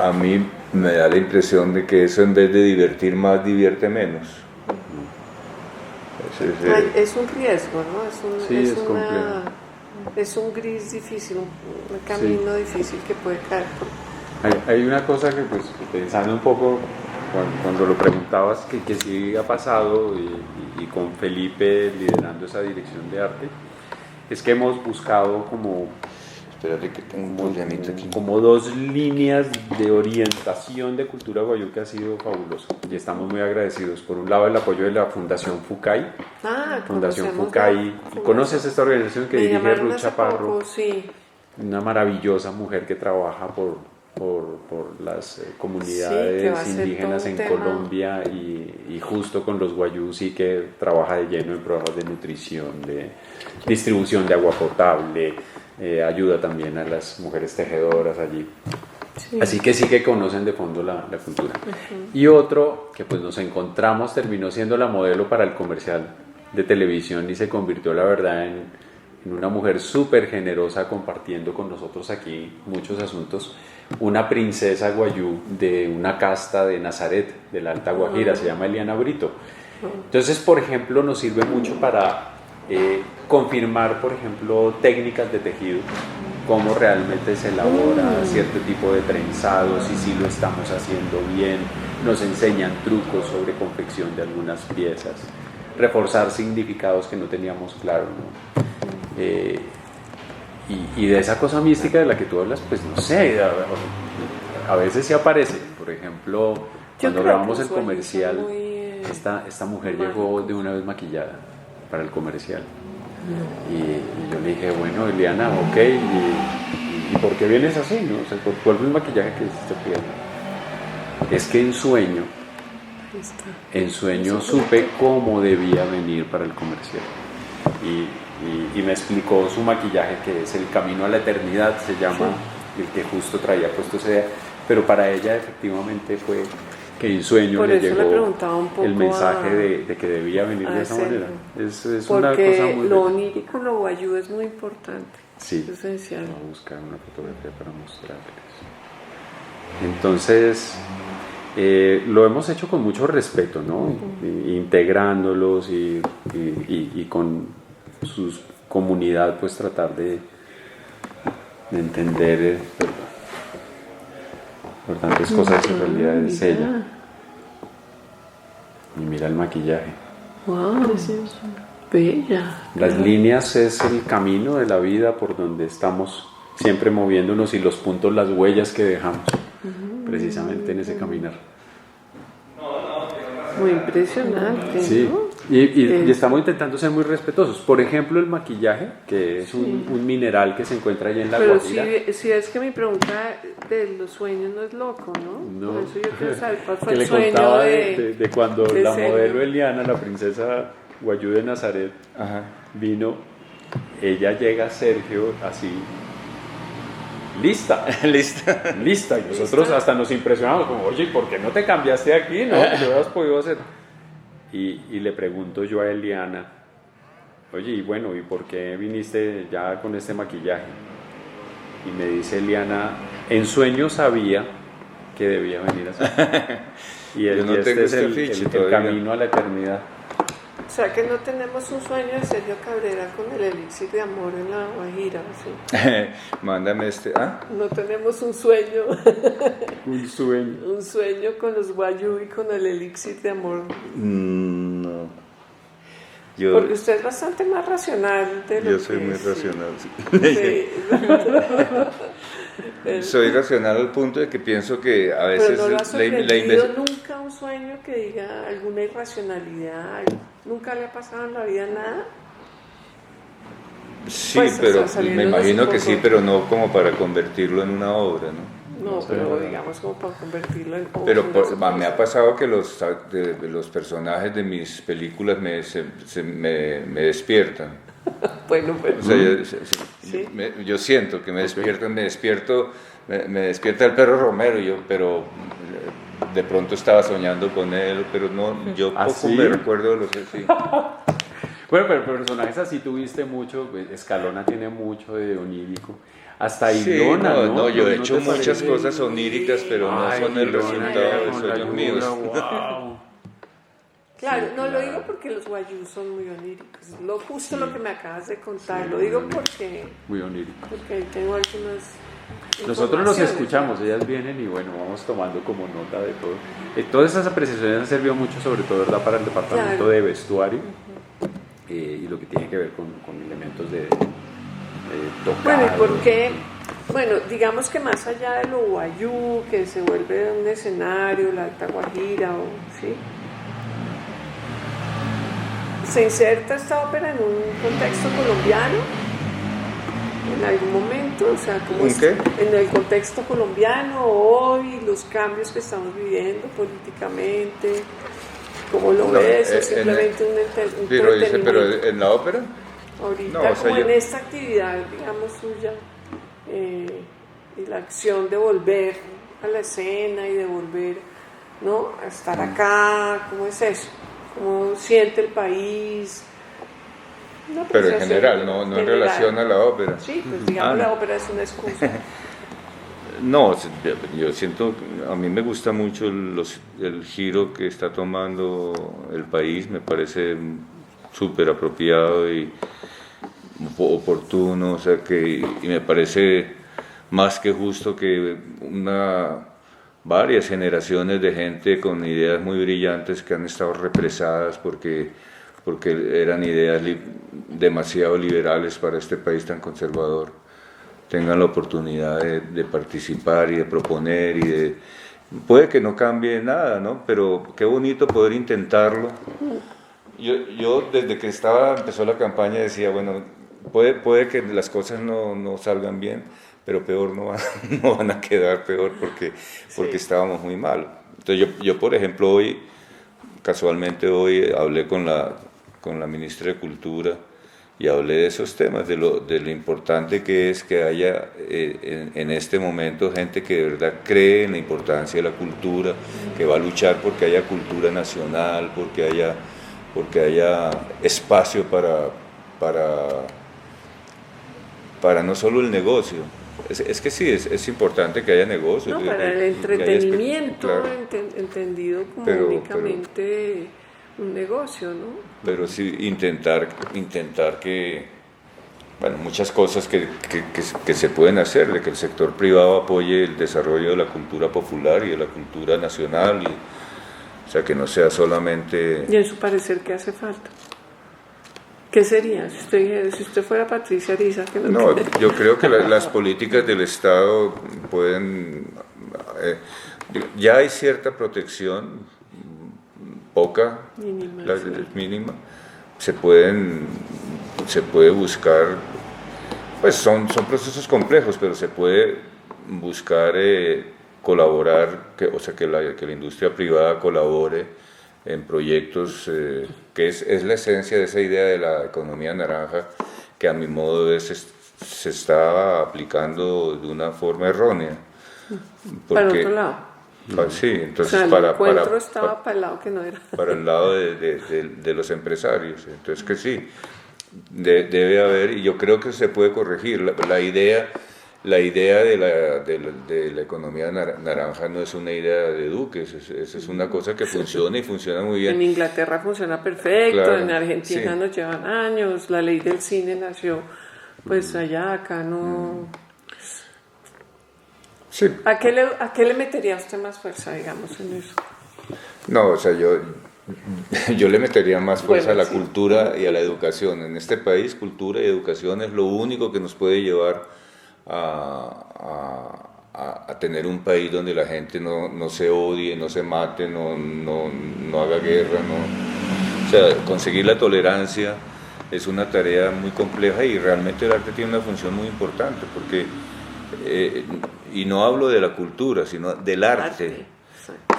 A mí me da la impresión de que eso, en vez de divertir más, divierte menos. Es un riesgo, ¿no? Es un gris difícil, un camino difícil que puede caer. Hay una cosa que, pues, pensando un poco, cuando lo preguntabas, que sí ha pasado, y con Felipe liderando esa dirección de arte, es que hemos buscado como... Espérate que tengo un problemita aquí. Como dos líneas de orientación de cultura guayú que ha sido fabuloso, y estamos muy agradecidos. Por un lado, el apoyo de la Fundación FUCAI. Fundación FUCAI. ¿Conoces esta organización que dirige Ruth Chaparro? Sí. Una maravillosa mujer que trabaja por las comunidades indígenas en Colombia, y justo con los guayús, y que trabaja de lleno en programas de nutrición, de distribución de agua potable, ayuda también a las mujeres tejedoras allí. Sí. Así que sí que conocen de fondo la cultura. Y otro que, pues, nos encontramos, terminó siendo la modelo para el comercial de televisión, y se convirtió, la verdad, en una mujer súper generosa, compartiendo con nosotros aquí muchos asuntos. Una princesa guayú de una casta de Nazaret, de la Alta Guajira, se llama Eliana Brito. Entonces, por ejemplo, nos sirve mucho para confirmar, por ejemplo, técnicas de tejido, cómo realmente se elabora cierto tipo de trenzados, y si lo estamos haciendo bien. Nos enseñan trucos sobre confección de algunas piezas, reforzar significados que no teníamos claro, ¿no? Y de esa cosa mística de la que tú hablas, pues no sé, a veces sí aparece. Por ejemplo, cuando grabamos el comercial, esta mujer llegó de una vez maquillada para el comercial. Y yo le dije, bueno, Eliana, ok, ¿y por qué vienes así, no? O sea, ¿cuál fue el maquillaje que te pidiendo? Es que en sueño supe cómo debía venir para el comercial. Y me explicó su maquillaje, que es El Camino a la Eternidad, se llama, el que justo traía puesto ese día. Pero para ella efectivamente fue que en sueño le llegó el mensaje de que debía venir de esa manera. Es una cosa muy lo onírico, lo guayú es muy importante. Sí, es esencial. Voy a buscar una fotografía para mostrarles. Entonces, lo hemos hecho con mucho respeto, ¿no? Integrándolos y con su comunidad, pues tratar de entender importantes cosas. En realidad es ella. Y mira el maquillaje. ¡Wow! Precioso. Bella. Las líneas es el camino de la vida por donde estamos siempre moviéndonos, y los puntos, las huellas que dejamos precisamente en ese caminar. Muy impresionante, sí, ¿no? Y estamos intentando ser muy respetuosos. Por ejemplo, el maquillaje, que es un mineral que se encuentra allí en la Guajira. Pero si es que mi pregunta de los sueños no es loco, ¿no? Por eso yo quiero saber cuál fue el sueño que le contaba de cuando la modelo Eliana, la princesa guayú de Nazaret, vino. Ella llega a Sergio así, lista. Y nosotros hasta nos impresionamos, como, oye, ¿por qué no te cambiaste aquí? ¿No? ¿Qué lo habías podido hacer? Y le pregunto yo a Eliana, oye, y bueno, ¿y por qué viniste ya con este maquillaje? Y me dice Eliana, en sueño sabía que debía venir a y yo no este tengo es el camino a la eternidad. O sea que no tenemos un sueño de Sergio Cabrera con el elixir de amor en la Guajira, ¿sí? Mándame No tenemos un sueño. Un sueño. Un sueño con los guayú y con el elixir de amor. No. Porque usted es bastante más racional de lo yo soy muy racional. Sí. Soy racional al punto de que pienso que a veces pero no lo ha sorprendido nunca un sueño que diga alguna irracionalidad. Nunca le ha pasado en la vida nada. Sí, pues, pero o sea, me imagino que sí, pero no como para convertirlo en una obra, ¿no? No, pero digamos como para convertirlo en... Pero me ha pasado que los personajes de mis películas me despiertan. Bueno, pues... O sea, ¿sí? Yo siento que me despiertan, me despierta el perro Romero, pero de pronto estaba soñando con él, pero no, yo poco ¿sí? me recuerdo de los que sí. Bueno, pero personajes así tuviste mucho, Escalona tiene mucho de onírico. Hasta Ilona, sí, no, yo he hecho muchas cosas oníricas, pero no son el resultado de sueños míos. Wow. Claro, no lo digo porque los guayús son muy oníricos, justo lo que me acabas de contar, lo digo porque... Muy onírico. Porque tengo algunas... Nosotros nos escuchamos, ellas vienen y bueno, vamos tomando como nota de todo. Todas esas apreciaciones han servido mucho, sobre todo, ¿verdad?, para el departamento de vestuario y lo que tiene que ver con elementos de tocado. Bueno, ¿y por qué? Bueno, digamos que más allá de lo guayú, que se vuelve un escenario, la Alta Guajira, ¿sí? ¿Se inserta esta ópera en un contexto colombiano? ¿En algún momento? O sea, ¿cómo ¿En qué? En el contexto colombiano hoy, los cambios que estamos viviendo políticamente, ¿cómo lo ves? ¿O simplemente un entretenimiento? ¿Pero en la ópera? Ahorita, No, o sea, como en esta actividad, digamos, suya, y la acción de volver a la escena y de volver, ¿no?, a estar acá, ¿cómo es eso? ¿Cómo siente el país? Pero en general, no en relación a la ópera. Sí, pues digamos la ópera es una excusa. No, yo siento, a mí me gusta mucho el giro que está tomando el país, me parece súper apropiado y oportuno, o sea y me parece más que justo que varias generaciones de gente con ideas muy brillantes que han estado represadas porque eran ideas demasiado liberales para este país tan conservador, tengan la oportunidad de participar y de proponer puede que no cambie nada, ¿no? Pero qué bonito poder intentarlo. Yo desde que empezó la campaña decía, bueno, puede que las cosas no salgan bien, pero peor no van a quedar peor porque estábamos muy mal. Entonces yo por ejemplo, casualmente hoy hablé con la ministra de Cultura y hablé de esos temas, de lo importante que es que haya en este momento gente que de verdad cree en la importancia de la cultura, que va a luchar porque haya cultura nacional, porque haya espacio para no solo el negocio. Es que sí, es importante que haya negocio. No, para el entretenimiento, claro, entendido como únicamente un negocio, ¿no? Pero sí intentar que, bueno, muchas cosas que se pueden hacer, de que el sector privado apoye el desarrollo de la cultura popular y de la cultura nacional, o sea, que no sea solamente... ¿Y en su parecer qué hace falta? ¿Qué sería? Si usted fuera Patricia Ariza, ¿qué no, yo creo que las políticas del Estado pueden... ya hay cierta protección, poca, mínima. Se puede buscar, pues son procesos complejos, pero se puede buscar colaborar, o sea, que la industria privada colabore en proyectos que es la esencia de esa idea de la economía naranja, que a mi modo de ver se está aplicando de una forma errónea. Para otro lado. Sí, entonces o sea, el encuentro estaba para el lado que no era. Para el lado de los empresarios. Entonces que sí, debe haber, y yo creo que se puede corregir. La la idea de la economía naranja no es una idea de Duque, es una cosa que funciona y funciona muy bien. En Inglaterra funciona perfecto, claro, en Argentina sí. nos llevan años, la ley del cine nació pues allá, acá no... Sí. ¿A qué le metería usted más fuerza, digamos, en eso? No, o sea, yo le metería más fuerza a la sí. cultura y a la educación. En este país, cultura y educación es lo único que nos puede llevar a tener un país donde la gente no se odie, no se mate, no haga guerra. O sea, conseguir la tolerancia es una tarea muy compleja y realmente el arte tiene una función muy importante, porque, y no hablo de la cultura, sino del arte.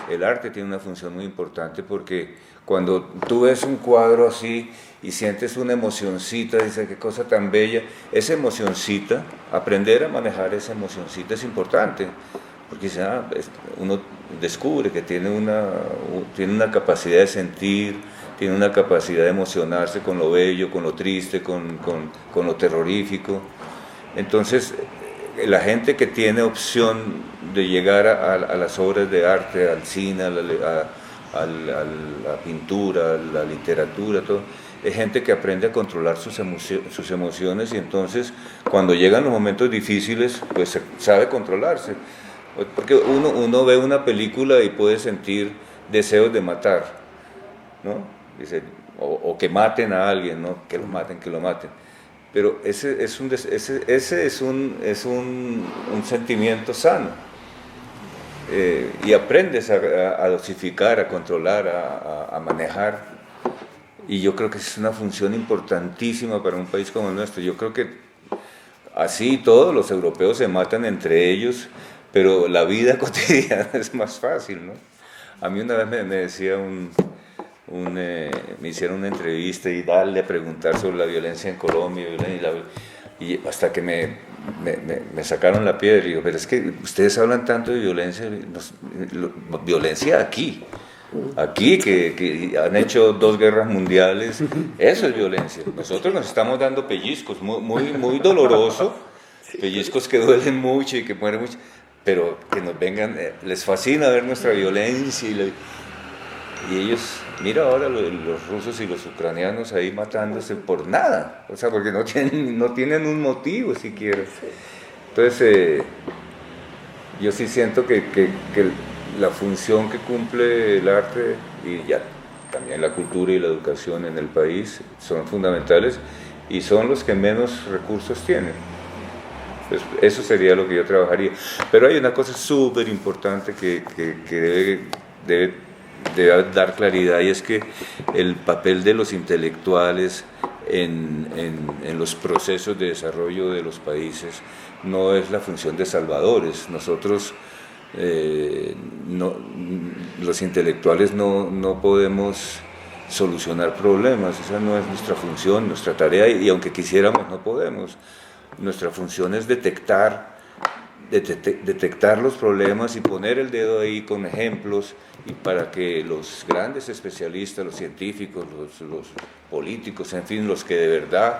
El arte tiene una función muy importante porque cuando tú ves un cuadro así y sientes una emocioncita, dices, qué cosa tan bella, esa emocioncita, aprender a manejar esa emocioncita es importante, porque uno descubre que tiene una capacidad de sentir, tiene una capacidad de emocionarse con lo bello, con lo triste, con lo terrorífico. Entonces, la gente que tiene opción de llegar a las obras de arte, al cine, a la pintura, a la literatura, todo, es gente que aprende a controlar sus emociones y entonces cuando llegan los momentos difíciles, pues sabe controlarse. Porque uno ve una película y puede sentir deseos de matar, ¿no? Dice, o que maten a alguien, ¿no? Que lo maten. Pero ese es un sentimiento sano, y aprendes a dosificar, a controlar, a manejar, y yo creo que es una función importantísima para un país como el nuestro. Yo creo que así todos los europeos se matan entre ellos, pero la vida cotidiana es más fácil, ¿no? A mí una vez me decía me hicieron una entrevista y darle a preguntar sobre la violencia en Colombia y hasta que me sacaron la piedra y digo, pero es que ustedes hablan tanto de violencia, violencia aquí que han hecho 2 guerras mundiales, eso es violencia. Nosotros nos estamos dando pellizcos muy doloroso, pellizcos que duelen mucho y que mueren mucho, pero que nos vengan, les fascina ver nuestra violencia y ellos, mira ahora los rusos y los ucranianos ahí matándose por nada, o sea, porque no tienen un motivo siquiera. Entonces, yo sí siento que la función que cumple el arte y ya también la cultura y la educación en el país son fundamentales y son los que menos recursos tienen. Pues eso sería lo que yo trabajaría. Pero hay una cosa súper importante que debe dar claridad, y es que el papel de los intelectuales en los procesos de desarrollo de los países no es la función de salvadores. Nosotros, los intelectuales no podemos solucionar problemas, esa no es nuestra función, nuestra tarea, y aunque quisiéramos no podemos. Nuestra función es detectar los problemas y poner el dedo ahí con ejemplos, y para que los grandes especialistas, los científicos, los políticos, en fin, los que de verdad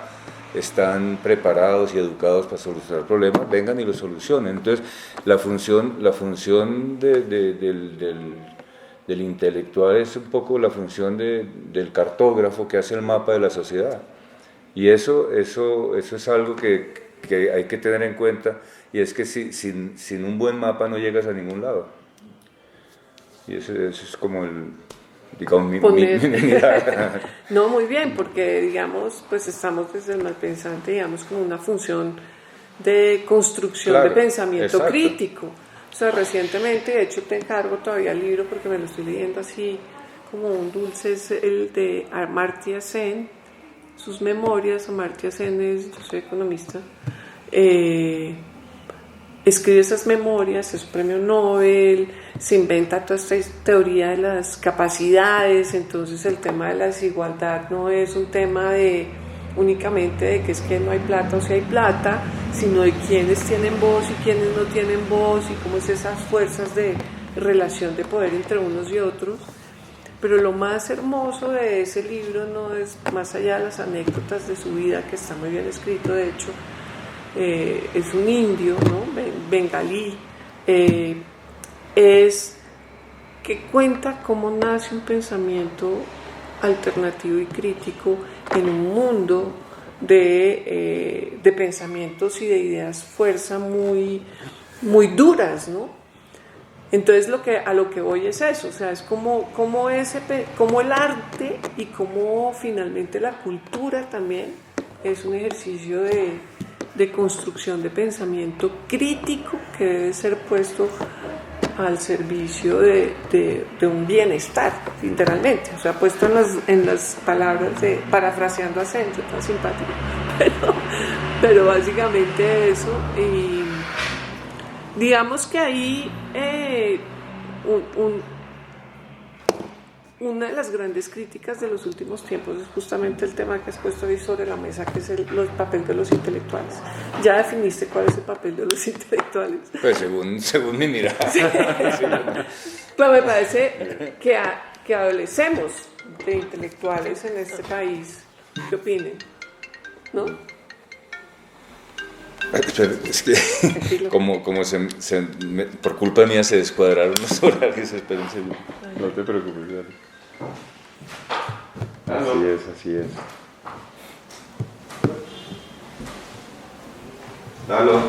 están preparados y educados para solucionar problemas, vengan y los solucionen. Entonces, la función del intelectual es un poco la función del cartógrafo que hace el mapa de la sociedad. Y eso es algo que hay que tener en cuenta, y es que sin un buen mapa no llegas a ningún lado. Y eso es como mi mirada. No, muy bien, porque digamos, pues estamos desde el malpensante, digamos, como una función de construcción, claro, de pensamiento, exacto, crítico. O sea, recientemente, de hecho te encargo todavía el libro porque me lo estoy leyendo así como un dulce, es el de Amartya Sen, sus memorias. Amartya Sen yo soy economista, escribe esas memorias, es premio Nobel, se inventa toda esta teoría de las capacidades. Entonces el tema de la desigualdad no es un tema únicamente de que es que no hay plata o si hay plata, sino de quiénes tienen voz y quiénes no tienen voz, y cómo es esas fuerzas de relación de poder entre unos y otros. Pero lo más hermoso de ese libro no es, más allá de las anécdotas de su vida, que está muy bien escrito de hecho, es un indio, ¿no? Bengalí, es que cuenta cómo nace un pensamiento alternativo y crítico en un mundo de pensamientos y de ideas fuerza muy, muy duras, ¿no? Entonces a lo que voy es eso, o sea, es como el arte y como finalmente la cultura también es un ejercicio de construcción de pensamiento crítico que debe ser puesto al servicio de un bienestar, literalmente, o sea, puesto en las palabras parafraseando a Senjo, tan simpático, pero básicamente eso. Y digamos que ahí una de las grandes críticas de los últimos tiempos es justamente el tema que has puesto ahí sobre la mesa, que es el papel de los intelectuales. ¿Ya definiste cuál es el papel de los intelectuales? Pues según mi mirada. Sí. Pero me parece que adolecemos de intelectuales en este país. ¿Qué opinen? ¿No? Es que como por culpa mía se descuadraron los horarios, esperen un segundo. No te preocupes, dale. Así es. Aló.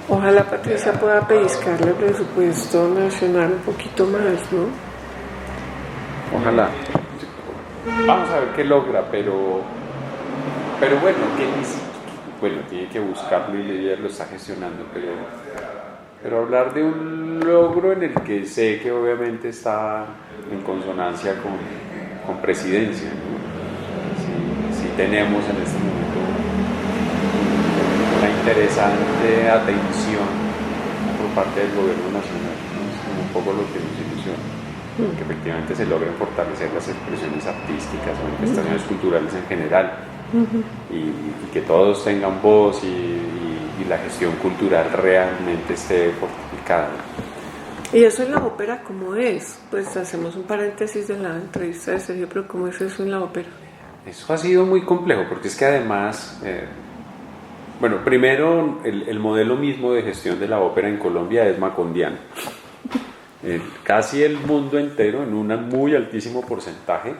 Ojalá Patricia pueda pellizcarle el presupuesto nacional un poquito más, ¿no? Ojalá. Vamos a ver qué logra, pero bueno, tiene que buscarlo y ella lo está gestionando, pero hablar de un logro en el que sé que obviamente está en consonancia con presidencia, ¿no? Si tenemos en este momento una interesante atención por parte del gobierno nacional, ¿no? Es como un poco lo que nos ilusiona, que efectivamente se logren fortalecer las expresiones artísticas, manifestaciones culturales en general, y que todos tengan voz y la gestión cultural realmente esté fortificada. Y eso en la ópera, ¿cómo es? Pues hacemos un paréntesis de la entrevista de Sergio, pero ¿cómo es eso en la ópera? Eso ha sido muy complejo, porque es que además, primero el modelo mismo de gestión de la ópera en Colombia es macondiano. Casi el mundo entero, en un muy altísimo porcentaje,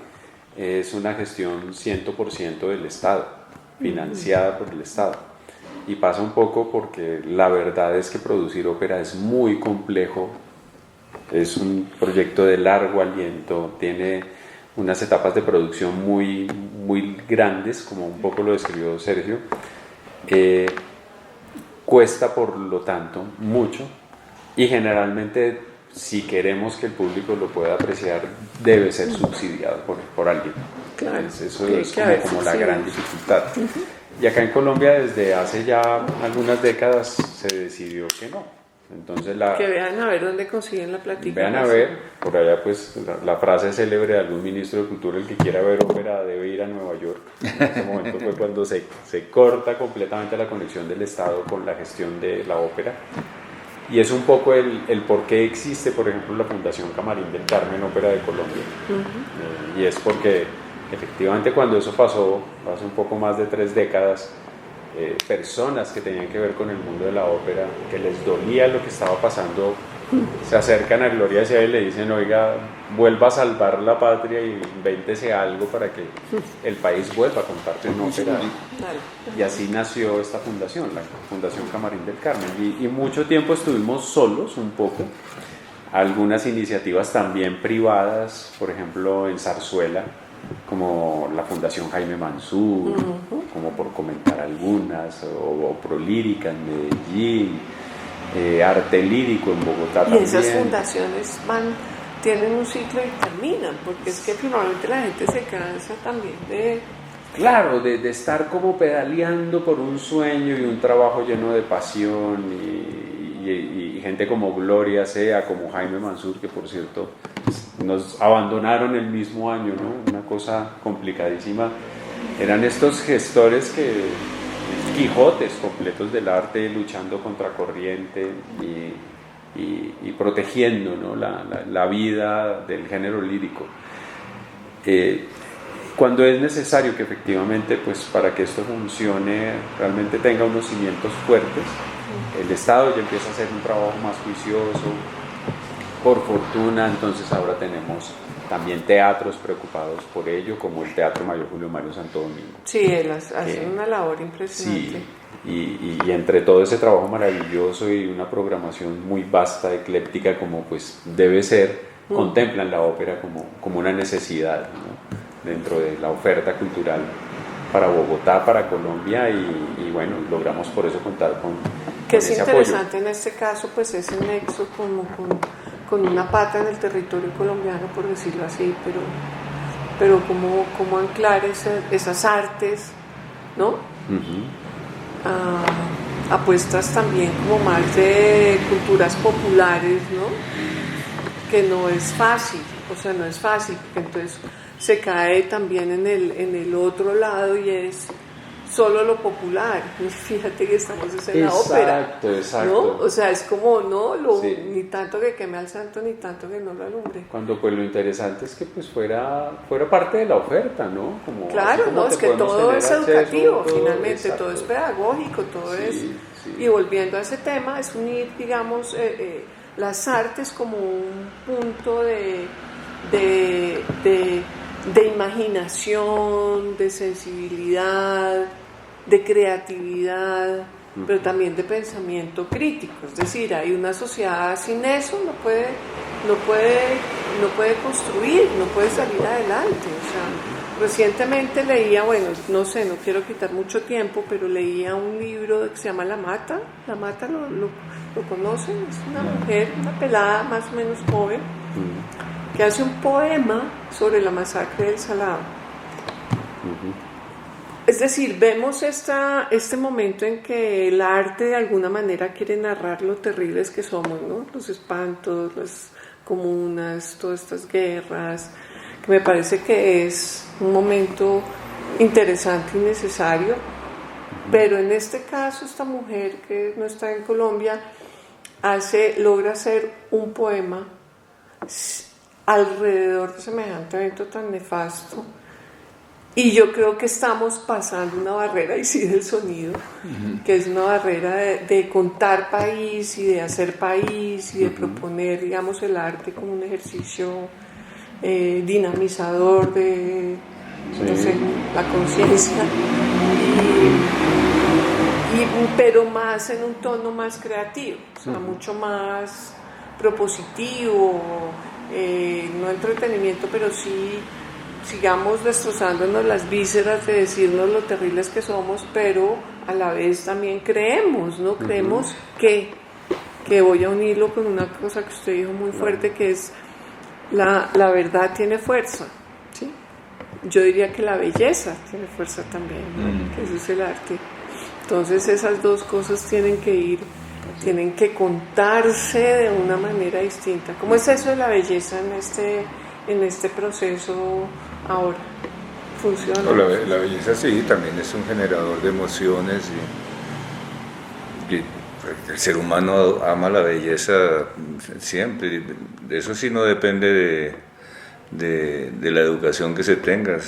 es una gestión 100% del Estado, financiada por el Estado. Y pasa un poco porque la verdad es que producir ópera es muy complejo, es un proyecto de largo aliento, tiene unas etapas de producción muy, muy grandes, como un poco lo describió Sergio. Cuesta, por lo tanto, mucho, y generalmente, si queremos que el público lo pueda apreciar, debe ser subsidiado por alguien. Claro, eso es como la gran dificultad. Y acá en Colombia, desde hace ya algunas décadas, se decidió que no. Entonces que vean a ver dónde consiguen la platica. Vean a ver, por allá pues la frase célebre de algún ministro de Cultura: el que quiera ver ópera debe ir a Nueva York. En ese momento fue cuando se corta completamente la conexión del Estado con la gestión de la ópera. Y es un poco el por qué existe, por ejemplo, la Fundación Camarín del Carmen Ópera de Colombia. Y es porque efectivamente cuando eso pasó, hace un poco más de 3 décadas, personas que tenían que ver con el mundo de la ópera, que les dolía lo que estaba pasando, se acercan a Gloria Ciá y le dicen: oiga, vuelva a salvar la patria y invéntese algo para que el país vuelva a contarte una ópera. Y así nació esta fundación, la Fundación Camarín del Carmen. Y mucho tiempo estuvimos solos un poco. Algunas iniciativas también privadas, por ejemplo en Zarzuela, como la Fundación Jaime Mansur, como por comentar algunas, o Prolírica en Medellín, Arte Lírico en Bogotá también. Y esas fundaciones tienen un ciclo y terminan, porque es que finalmente la gente se cansa también de... Claro, de estar como pedaleando por un sueño y un trabajo lleno de pasión, y gente como Gloria Ciá, como Jaime Mansur, que por cierto nos abandonaron el mismo año, ¿no? Una cosa complicadísima. Eran estos gestores Quijotes completos del arte, luchando contra corriente y protegiendo, ¿no? la vida del género lírico. cuando es necesario que efectivamente, pues para que esto funcione, realmente tenga unos cimientos fuertes, el Estado ya empieza a hacer un trabajo más juicioso. Por fortuna, entonces ahora tenemos también teatros preocupados por ello, como el Teatro Mayor Julio Mario Santo Domingo. Sí, él hace una labor impresionante. Sí, y entre todo ese trabajo maravilloso y una programación muy vasta, ecléctica, como pues debe ser, contemplan la ópera como una necesidad, ¿no?, dentro de la oferta cultural para Bogotá, para Colombia, y bueno, logramos por eso contar con es ese interesante apoyo. En este caso, pues ese nexo con una pata en el territorio colombiano, por decirlo así, pero como anclar esas artes, ¿no? Apuestas también como más de culturas populares, ¿no? Que no es fácil, porque entonces se cae también en el otro lado y es solo lo popular. Fíjate que estamos en la ópera, exacto. ¿no? O sea, es como, no, Sí. ni tanto que queme al santo, ni tanto que no lo alumbre. Cuando pues lo interesante es que pues fuera parte de la oferta, ¿no? Claro, como no, es que todo es educativo, finalmente, todo es pedagógico, todo Sí, es... sí. Y volviendo a ese tema, es unir, digamos, las artes como un punto de imaginación, de sensibilidad, de creatividad, pero también de pensamiento crítico. Es decir, hay una sociedad sin eso no puede construir, no puede salir adelante. O sea, recientemente leía, bueno, no sé, no quiero quitar mucho tiempo, pero leía un libro que se llama La Mata. La Mata lo conocen, es una mujer, una pelada más o menos joven, que hace un poema sobre la masacre del Salado. Es decir, vemos este momento en que el arte de alguna manera quiere narrar lo terribles que somos, ¿no? Los espantos, las comunas, todas estas guerras, que me parece que es un momento interesante y necesario, pero en este caso esta mujer que no está en Colombia logra hacer un poema alrededor de semejante evento tan nefasto. Y yo creo que estamos pasando una barrera, y sí, del sonido, que es una barrera de contar país y de hacer país y de proponer, digamos, el arte como un ejercicio dinamizador de, no sé, la conciencia, pero más en un tono más creativo, o sea, mucho más propositivo, no entretenimiento, pero sí, sigamos destrozándonos las vísceras de decirnos lo terribles que somos, pero a la vez también creemos, ¿no? Creemos que voy a unirlo con una cosa que usted dijo muy fuerte, que es la verdad tiene fuerza, ¿sí? Yo diría que la belleza tiene fuerza también, ¿no? Que eso es el arte. Entonces esas dos cosas tienen que contarse de una manera distinta. ¿Cómo es eso de la belleza en este proceso ahora? ¿Funciona? No, la belleza sí, también es un generador de emociones y el ser humano ama la belleza siempre. Eso sí no depende de la educación que se tenga.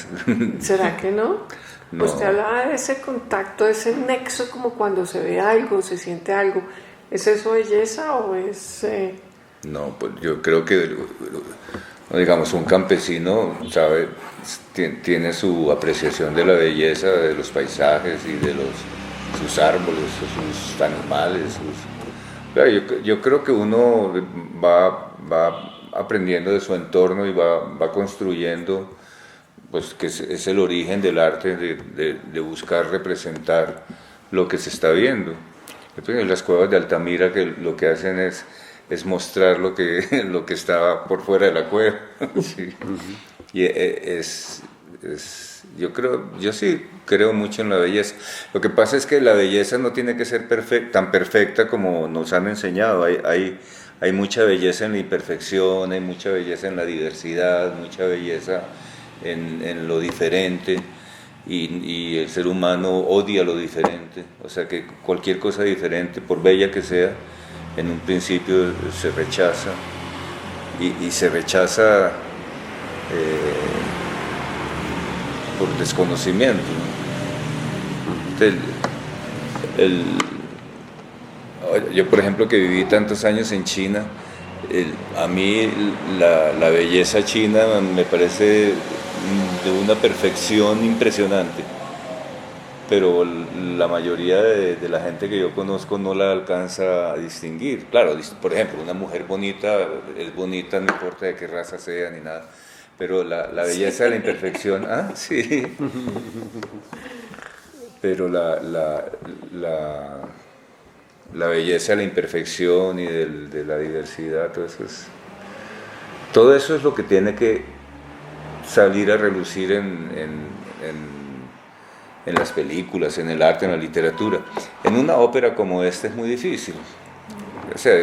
¿Será que no? No. Usted hablaba de ese contacto, de ese nexo, como cuando se ve algo, se siente algo. ¿Es eso belleza o es...? No, pues yo creo que, digamos, un campesino, ¿sabe? Tiene su apreciación de la belleza de los paisajes y de sus árboles, sus animales. Yo creo que uno va aprendiendo de su entorno y va construyendo, pues que es el origen del arte, de buscar representar lo que se está viendo. En las cuevas de Altamira, que lo que hacen es mostrar lo que está por fuera de la cueva. Sí. Y yo sí creo mucho en la belleza. Lo que pasa es que la belleza no tiene que ser tan perfecta como nos han enseñado. Hay mucha belleza en la imperfección, hay mucha belleza en la diversidad, mucha belleza en lo diferente, y el ser humano odia lo diferente. O sea que cualquier cosa diferente, por bella que sea, en un principio se rechaza, y se rechaza por desconocimiento, ¿no? Yo, por ejemplo, que viví tantos años en China, a mí la belleza china me parece de una perfección impresionante, pero la mayoría de la gente que yo conozco no la alcanza a distinguir. Claro, por ejemplo, una mujer bonita es bonita, no importa de qué raza sea ni nada, pero la belleza de la imperfección, sí, pero la belleza de la imperfección y de la diversidad, todo eso es lo que tiene que salir a relucir en las películas, en el arte, en la literatura. En una ópera como esta es muy difícil. O sea,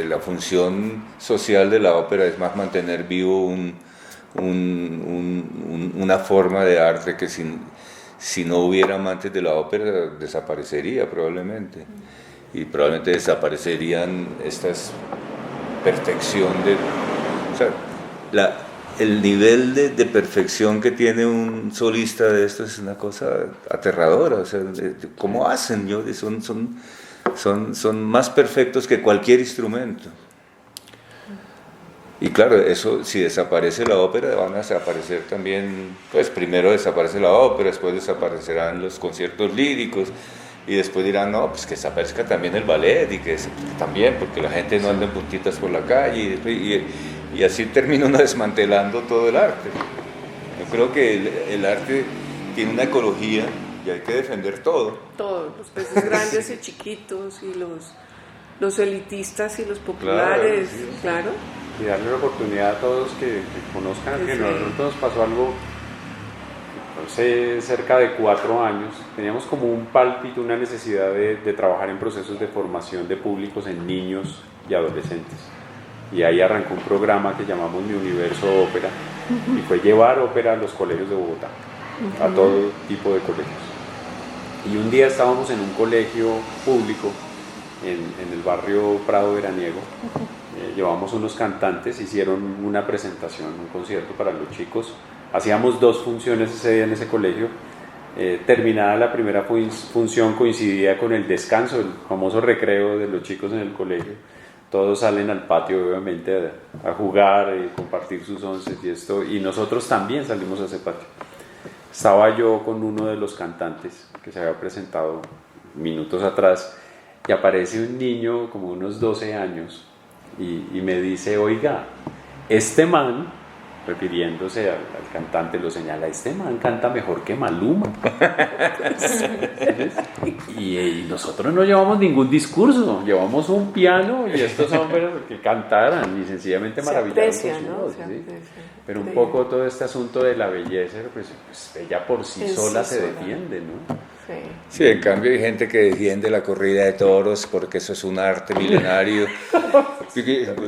la función social de la ópera es más mantener vivo una forma de arte que si no hubiera amantes de la ópera desaparecería probablemente. Y probablemente desaparecerían estas perfección o sea, el nivel de perfección que tiene un solista de esto es una cosa aterradora. O sea, ¿cómo hacen? Son más perfectos que cualquier instrumento. Y claro, eso, si desaparece la ópera, van a desaparecer también, pues primero desaparece la ópera, después desaparecerán los conciertos líricos, y después dirán, no, pues que desaparezca también el ballet, y que también, porque la gente no anda en puntitas por la calle, y así termina uno desmantelando todo el arte. Yo creo que el arte tiene una ecología y hay que defender todo. Todos, los peces grandes y chiquitos, y los elitistas y los populares, claro. Y darle la oportunidad a todos que conozcan que nosotros nos pasó algo hace cerca de 4 años. Teníamos como un pálpito, una necesidad de trabajar en procesos de formación de públicos en niños y adolescentes. Y ahí arrancó un programa que llamamos Mi Universo Ópera, y fue llevar ópera a los colegios de Bogotá, a todo tipo de colegios. Y un día estábamos en un colegio público en el barrio Prado Veraniego. Llevamos unos cantantes, hicieron una presentación, un concierto para los chicos. Hacíamos 2 funciones ese día en ese colegio. Terminada la primera función, coincidía con el descanso, el famoso recreo de los chicos en el colegio. Todos salen al patio, obviamente, a jugar y compartir sus onces y esto, y nosotros también salimos a ese patio. Estaba yo con uno de los cantantes que se había presentado minutos atrás, y aparece un niño como unos 12 años y me dice, oiga, este man, refiriéndose al cantante, lo señala, este man canta mejor que Maluma. Y nosotros no llevamos ningún discurso, llevamos un piano y estos hombres que cantaran y sencillamente maravillaron con su voz, ¿sí? Pero un poco todo este asunto de la belleza, pues ella por sí sola se defiende, ¿no? Sí, en cambio hay gente que defiende la corrida de toros porque eso es un arte milenario.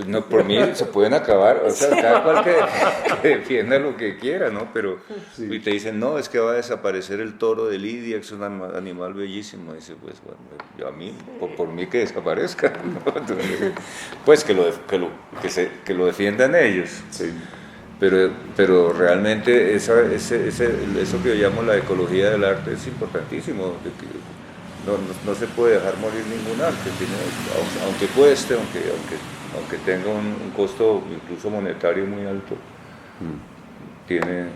No, por mí se pueden acabar, o sea, cada cual que defienda lo que quiera, ¿no? Pero y te dicen, no, es que va a desaparecer el toro de Lidia, que es un animal bellísimo. Y dice, pues bueno, yo a mí, por mí que desaparezca, ¿no? Entonces, pues que lo defiendan ellos. Sí. Pero realmente eso que yo llamo la ecología del arte es importantísimo. No se puede dejar morir ningún arte, aunque cueste, aunque tenga un costo incluso monetario muy alto, tiene...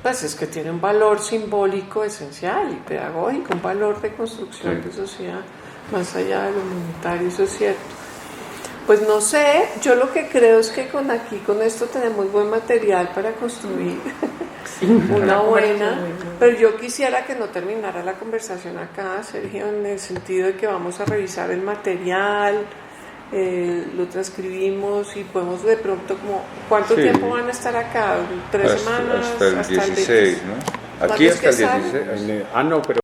Pues es que tiene un valor simbólico esencial y pedagógico, un valor de construcción de sociedad, más allá de lo monetario, eso es cierto. Pues no sé, yo lo que creo es que con esto tenemos buen material para construir una buena, pero yo quisiera que no terminara la conversación acá, Sergio, en el sentido de que vamos a revisar el material, lo transcribimos y podemos de pronto como, ¿cuánto tiempo van a estar acá? ¿3 semanas? Hasta el 16, ¿no? Aquí hasta el 16. No, pero